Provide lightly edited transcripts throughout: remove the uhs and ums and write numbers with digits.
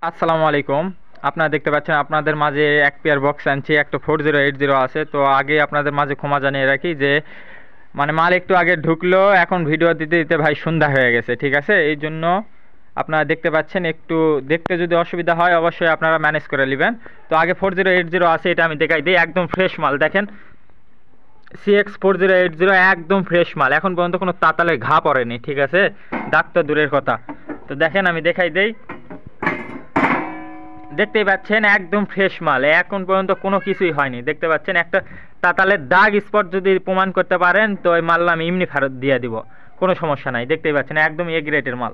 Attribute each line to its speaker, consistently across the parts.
Speaker 1: আসসালামু আলাইকুম। আপনারা দেখতে পাচ্ছেন আপনাদের মাঝে এক পেয়ার বক্স আনছি, একটা 4080 আছে। তো আগে আপনাদের মাঝে ক্ষমা জানিয়ে রাখি যে মানে মাল একটু আগে ঢুকলো, এখন ভিডিও দিতে দিতে ভাই সন্ধ্যা হয়ে গেছে, ঠিক আছে? এই জন্য আপনারা দেখতে পাচ্ছেন, একটু দেখতে যদি অসুবিধা হয় অবশ্যই আপনারা ম্যানেজ করে নেবেন। তো আগে 4080 আছে, এটা আমি দেখাই দিই। একদম ফ্রেশ মাল দেখেন, CX4080 একদম ফ্রেশ মাল, এখন পর্যন্ত কোনো তাতালে ঘা পড়েনি, ঠিক আছে? দাগ তো দূরের কথা। তো দেখেন আমি দেখাই দেই, দেখতেই পাচ্ছেন একদম ফ্রেশ মাল, এখন পর্যন্ত কোনো কিছুই হয়নি। দেখতে পাচ্ছেন একটা তাতালের দাগ স্পট যদি প্রমাণ করতে পারেন তো ওই মাল আমি এমনি ফেরত দিয়ে দিব, কোনো সমস্যা নাই। দেখতেই পাচ্ছেন একদম এ গ্রেডের মাল।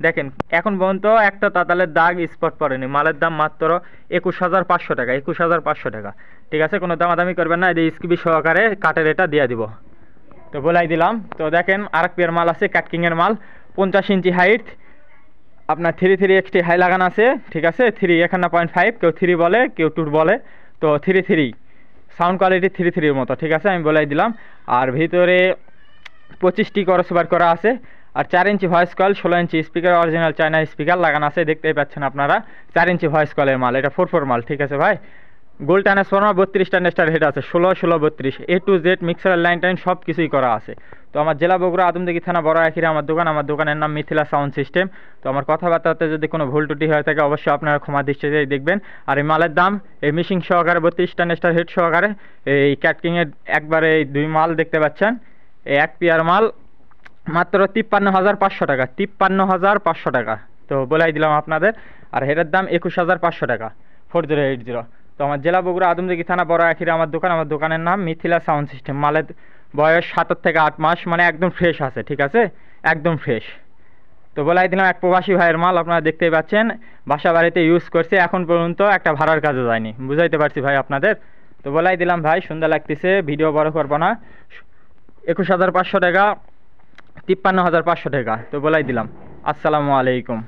Speaker 1: দেখেন এখন পর্যন্ত একটা তাতালের দাগ স্পট পড়েনি। মালের দাম মাত্র 21,500 টাকা, 21,500 টাকা, ঠিক আছে? কোনো দামাদামি করবেন না, এই স্কিবি সহকারে কাটের এটা দিয়ে দিব। তো বলাই দিলাম। তো দেখেন আরেক পেয়ার মাল আছে, ক্যাটকিংয়ের মাল, 50 ইঞ্চি হাইট, আপনার 3 এক্সটি হাই লাগানো আছে, ঠিক আছে? 3 এখানে 0.5, কেউ 3 বলে কেউ 2 বলে, তো 3 সাউন্ড কোয়ালিটি 3 মতো, ঠিক আছে? আমি বলাই দিলাম। আর ভিতরে 25টি ক্রসওভার করা আছে, আর 4 inch voice call, 16 inch speaker, original China speaker লাগানো আছে, দেখতেই পাচ্ছেন আপনারা। 4 ইঞ্চি ভয়েস কলের মাল, এটা 4 মাল, ঠিক আছে ভাই? গোল্ড ট্রান্সফর্মার 32টা নেস্টার হেড আছে, 16 16 32, A to Z মিক্সারের লাইন টাইন সব কিছুই করা আছে। তো আমার জেলা বগুড়া আদমদীঘি থানা বড় আখিরে আমার দোকান, আমার দোকানের নাম মিথিলা সাউন্ড সিস্টেম। তো আমার কথাবার্তাতে যদি কোনো ভুল ত্রুটি হয়ে থাকে অবশ্যই আপনারা ক্ষমা দৃষ্টিতে দেখবেন। আর এই মালের দাম, এই মিশিং সহকারে 32টা নেস্টার হেড সহকারে এই ক্যাটকিংয়ের একবারে এই 2 মাল দেখতে পাচ্ছেন, এই এক পেয়ার মাল মাত্র 53,500 টাকা, 53,500 টাকা। তো বলাই দিলাম আপনাদের। আর হেডের দাম 21,500 টাকা, 4080। তো আমার জেলা বগুড়া আদমদীঘি থানা বড় আখিরে আমার দোকান, আমার দোকানের নাম মিথিলা সাউন্ড সিস্টেম। মালের বয়স 7 থেকে 8 মাস, মানে একদম ফ্রেশ আছে, ঠিক আছে? একদম ফ্রেশ। তো বলাই দিলাম এক প্রবাসী ভাইয়ের মাল, আপনারা দেখতেই পাচ্ছেন, বাসা বাড়িতে ইউজ করছে, এখন পর্যন্ত একটা ভাড়ার কাজে যায়নি। বুঝাইতে পারছি ভাই আপনাদের? তো বলাই দিলাম ভাই, সুন্দর লাগতেছে, ভিডিও বড় করবো না। 21,500 টাকা, 53,500 টাকা। তো বলাই দিলাম। আসসালামু আলাইকুম।